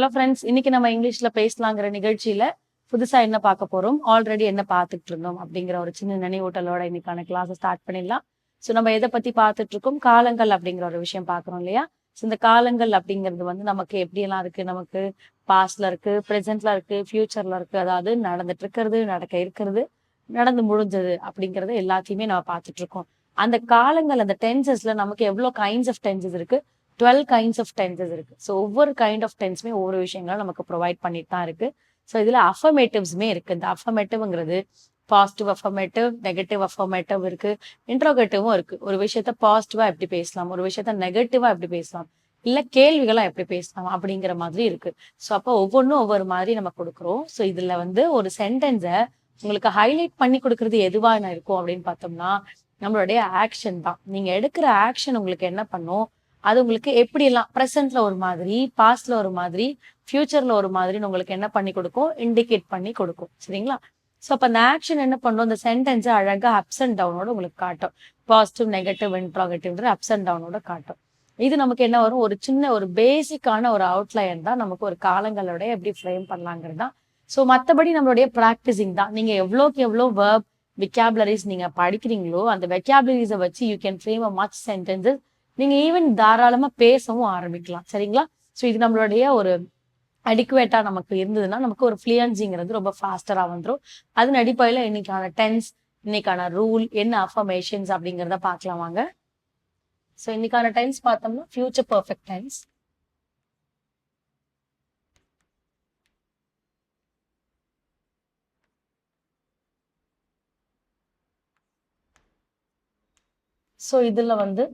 Hello friends, இன்னைக்கு நம்ம இங்கிலீஷ்ல பேசலாங்கிற நிகழ்ச்சியில புதுசா என்ன பார்க்க போறோம், ஆல்ரெடி என்ன பார்த்துட்டு இருந்தோம் அப்படிங்கிற ஒரு சின்ன நினைவூட்டலோட இன்னைக்கான கிளாஸை ஸ்டார்ட் பண்ணிடலாம். ஸோ நம்ம எதை பத்தி பார்த்துட்டு இருக்கோம், காலங்கள் அப்படிங்கிற ஒரு விஷயம் பார்க்குறோம் இல்லையா. ஸோ இந்த காலங்கள் அப்படிங்கிறது வந்து நமக்கு எப்படியெல்லாம் இருக்கு, நமக்கு பாஸ்ட்ல இருக்கு, ப்ரெசென்ட்ல இருக்கு, ஃபியூச்சர்ல இருக்கு. அதாவது நடந்துட்டு இருக்கிறது, நடக்க இருக்கிறது, நடந்து முடிஞ்சது அப்படிங்கறது எல்லாத்தையுமே நம்ம பார்த்துட்டு இருக்கோம். அந்த காலங்கள், அந்த டென்சஸ்ல நமக்கு எவ்வளோ கைண்ட்ஸ் ஆஃப் டென்சஸ் இருக்கு, 12 கைண்ட்ஸ் ஆஃப் டென்சஸ் இருக்கு. ஸோ ஒவ்வொரு கைண்ட் ஆஃப் டென்ஸுமே ஒவ்வொரு விஷயங்களும் நமக்கு ப்ரொவைட் பண்ணிட்டு தான் இருக்கு. ஸோ இதுல அஃபர்மேட்டிவ்ஸுமே இருக்கு. இந்த அஃபர்மேட்டிவ்ங்கிறது பாசிட்டிவ் அஃபர்மேட்டிவ், நெகட்டிவ் அஃபர்மேட்டிவ் இருக்கு, இன்ட்ரோகேட்டிவும் இருக்கு. ஒரு விஷயத்த பாசிட்டிவா எப்படி பேசலாம், ஒரு விஷயத்த நெகட்டிவா எப்படி பேசலாம், இல்ல கேள்விகளா எப்படி பேசலாம் அப்படிங்கிற மாதிரி இருக்கு. ஸோ அப்போ ஒவ்வொன்றும் ஒவ்வொரு மாதிரி நம்ம கொடுக்குறோம். ஸோ இதுல வந்து ஒரு சென்டென்ஸை உங்களுக்கு ஹைலைட் பண்ணி கொடுக்கறது எதுவா இருக்கும் அப்படின்னு பார்த்தோம்னா, நம்மளுடைய ஆக்ஷன் தான். நீங்க எடுக்கிற ஆக்ஷன் உங்களுக்கு என்ன பண்ணும், அது உங்களுக்கு எப்படி எல்லாம் ப்ரெசென்ட்ல ஒரு மாதிரி, பாஸ்ட்ல ஒரு மாதிரி, ஃபியூச்சர்ல ஒரு மாதிரின்னு உங்களுக்கு என்ன பண்ணி கொடுக்கும், இண்டிகேட் பண்ணி கொடுக்கும். சரிங்களா. ஸோ அப்போ அந்த ஆக்ஷன் என்ன பண்ணும், இந்த சென்டென்ஸை அழகா அப்ஸ் அண்ட் டவுனோட உங்களுக்கு காட்டும். பாசிட்டிவ், நெகட்டிவ், இன்ட்ராகேட்டிவ்ன்ற அப்ஸ் அண்ட் டவுனோட காட்டும். இது நமக்கு என்ன வரும், ஒரு சின்ன ஒரு பேசிக்கான ஒரு அவுட்லைன் தான் நமக்கு ஒரு காலங்களோட எப்படி ஃப்ரேம் பண்ணலாங்கிறது தான். ஸோ மற்றபடி நம்மளுடைய ப்ராக்டிசிங் தான். நீங்க எவ்வளோக்கு எவ்வளோ வேர்ப் வெக்காபுலரிஸ் நீங்க படிக்கிறீங்களோ, அந்த வெக்காபுலரிஸை வச்சு you can frame a much sentences. நீங்க ஈவன் தாராளமா பேசவும் ஆரம்பிக்கலாம். சரிங்களா. ஸோ இது நம்மளுடைய ஒரு அடிக்குவேட்டா நமக்கு இருந்ததுன்னா நமக்கு ஒரு ஃப்ளூயன்சிங்கிறது ரொம்ப ஃபாஸ்டரா வந்துடும். அதன் அடிப்படையில் இன்னைக்கான டென்ஸ், இன்னைக்கான ரூல் என்ன, அஃபர்மேஷன்ஸ் அப்படிங்கிறத பார்க்கலாம் வாங்க. ஸோ இன்னைக்கான டென்ஸ் பார்த்தோம்னா ஃபியூச்சர் பர்ஃபெக்ட் டென்ஸ். ஸோ இதுல வந்து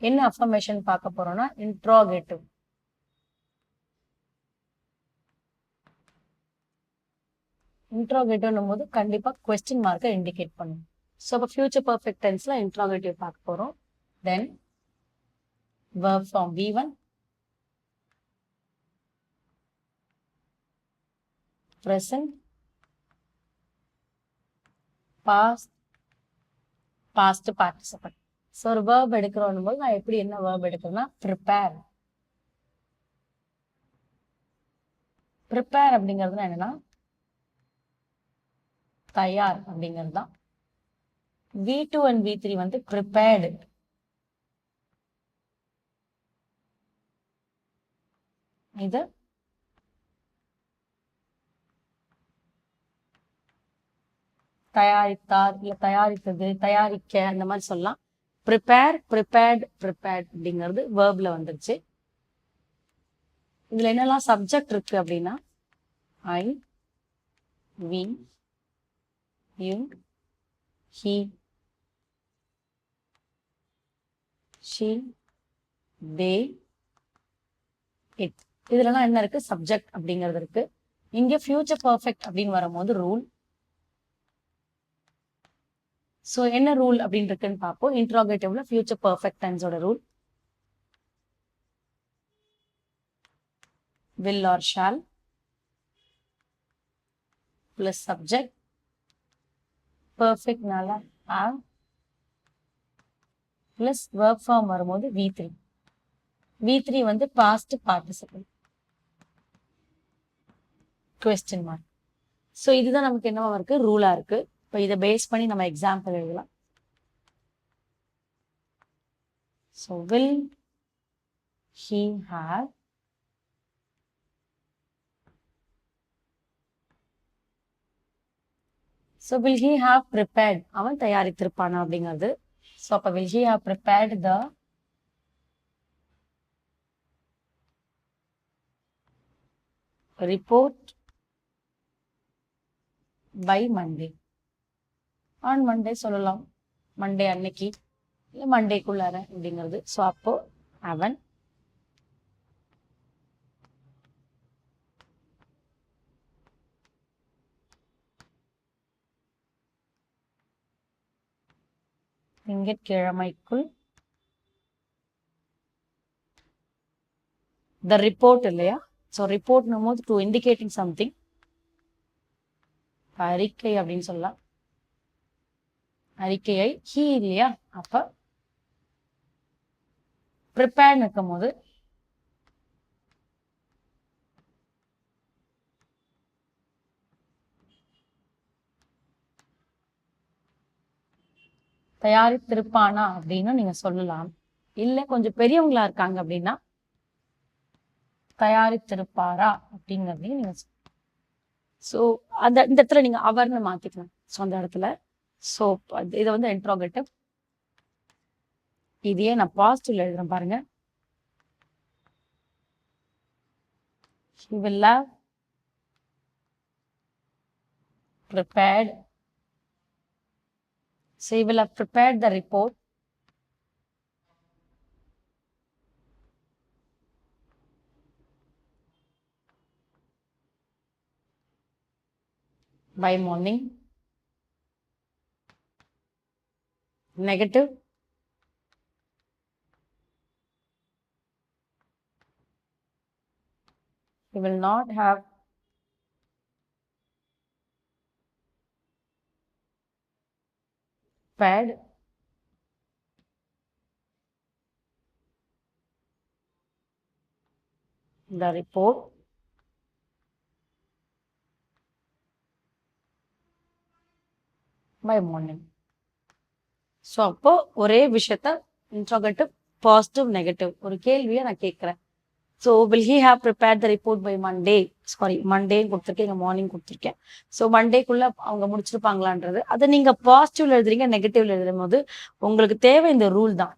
என்ன அஃபர்மேஷன் பார்க்க போறோம்னா இன்ட்ராகேட்டிவ். இன்ட்ராகேட்டிவ்னும் போது கண்டிப்பா கொஸ்டின் மார்க்கை இண்டிகேட் பண்ணும். ஸோ அப்போ ஃபியூச்சர் பர்ஃபெக்ட் டென்ஸ்ல இன்ட்ராகேட்டிவ் பார்க்க போறோம். தென் verb form V1, present, past, past participle. So ஒரு verb எடுக்கிறோம் போது நான் எப்படி என்ன verb எடுக்கிறேன்னா prepare. prepare அப்படிங்கிறதுனா என்னன்னா தயார் அப்படிங்கிறது தான். V2 and V3 வந்து prepared. இது தயாரித்தார், இல்ல தயாரித்தது, தயாரிக்க, அந்த மாதிரி சொல்லலாம். ப்ரிப்பேர், ப்ரிப்பேர்ட், ப்ரிப்பேர்ட் அப்படிங்கிறது வேர்ப்ல வந்துருச்சு. இதுல என்னெல்லாம் சப்ஜெக்ட் இருக்கு அப்படின்னா I, we, you, he, she, they, it. இதுலலாம் என்ன இருக்கு, சப்ஜெக்ட் அப்படிங்கிறது இருக்கு. இங்க ஃபியூச்சர் பர்ஃபெக்ட் அப்படின்னு வரும்போது ரூல். ஸோ என்ன ரூல் அப்படின்னு இருக்குன்னு பார்ப்போம். இன்ட்ராகேட்டிவ்ல ஃபியூச்சர் பர்ஃபெக்ட் டென்ஸோட rule will or shall plus subject, perfect நால have plus verb form வரும்போது V3. V3 வந்து past participle, question mark. So இதுதான் நமக்கு என்னவா இருக்கு, ரூலா இருக்கு. இப்போ இதை பேஸ் பண்ணி நம்ம எக்ஸாம்பிள் எழுதலாம். So will he have so will he have prepared, அவன் தயாரித்திருப்பானா அப்படிங்கிறது. ஸோ அப்போ will he have prepared the report by Monday. on Monday சொல்லலாம், மண்டே அன்னைக்கு, இல்லை மண்டேக்குள்ளார அப்படிங்கிறது. ஸோ அப்போ அவன் திங்கட்கிழமைக்குள் த ரிப்போர்ட் இல்லையா. ஸோ ரிப்போர்ட்னும் போது டு இண்டிகேட்டிங் சம்திங், அறிக்கை அப்படின்னு சொல்லலாம். அறிக்கையை ஹி இல்லையா, அப்ப ப்ரிப்பேர்ட் இருக்கும் போது தயாரித்திருப்பானா அப்படின்னு நீங்க சொல்லலாம். இல்ல கொஞ்சம் பெரியவங்களா இருக்காங்க அப்படின்னா தயாரித்திருப்பாரா அப்படிங்கிறதையும் நீங்க ஸோ அந்த இந்த இடத்துல நீங்க அவர்னு மாத்திக்கலாம். ஸோ அந்த இடத்துல ஸோ இதை வந்து இன்ட்ரோகேட்டிவ். இதையே நான் பாசிட்டிவ்ல எழுதுறேன் பாருங்க. He will have prepared. So he will have prepared the report by morning. Negative. He will not have prepared the report by morning. So அப்போ ஒரே விஷயத்த இன்ட்ரோகேட்டிவ், பாசிட்டிவ், நெகட்டிவ் ஒரு கேள்வியை நான் கேட்குறேன். So will he have prepare the report by Monday? Sorry, மண்டேன்னு கொடுத்துருக்கேன், இங்கே மார்னிங் கொடுத்துருக்கேன். ஸோ மண்டேக்குள்ளே அவங்க முடிச்சிருப்பாங்களான்றது அதை நீங்கள் பாசிட்டிவ்ல எழுதுறீங்க, நெகட்டிவ்ல எழுதும் போது உங்களுக்கு தேவை இந்த ரூல் தான்.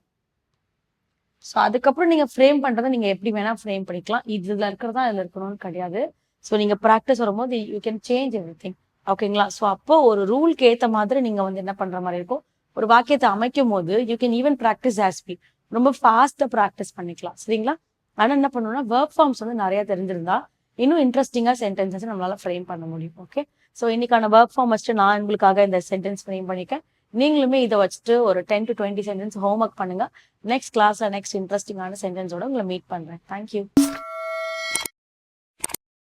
ஸோ அதுக்கப்புறம் நீங்கள் ஃப்ரேம் பண்ணுறதை நீங்கள் எப்படி வேணால் ஃப்ரேம் பண்ணிக்கலாம். இதில் இருக்கிறதா இதில் இருக்கணும்னு கிடையாது. ஸோ நீங்கள் ப்ராக்டிஸ் வரும்போது you can change every thing. ஓகேங்களா? ஸோ அப்போ ஒரு ரூலுக்கு ஏற்ற மாதிரி நீங்கள் வந்து என்ன பண்ணுற மாதிரி இருக்கும், ஒரு வாக்கியத்தை அமைக்கும் போது you can even practice as speed, ரொம்ப ஃபாஸ்ட்டாக ப்ராக்டிஸ் பண்ணிக்கலாம். சரிங்களா? ஆனால் என்ன பண்ணணும்னா வேர்க் ஃபார்ம்ஸ் வந்து நிறைய தெரிஞ்சிருந்தா இன்னும் இன்ட்ரெஸ்டிங்காக சென்டென்சஸ் நம்மளால ஃப்ரேம் பண்ண முடியும். ஓகே, ஸோ இன்னைக்கான ஒர்க் ஃபார்ம் வச்சுட்டு நான் உங்களுக்காக இந்த சென்டென்ஸ் ஃப்ரேம் பண்ணிக்கேன். நீங்களுமே இதை வச்சுட்டு ஒரு 10 to 20 சென்டென்ஸ் ஹோம் ஒர்க் பண்ணுங்க. நெக்ஸ்ட் கிளாஸ்ல நெக்ஸ்ட் இன்ட்ரெஸ்டிங்கான சென்டென்ஸோட உங்களை மீட் பண்றேன். தேங்க்யூ.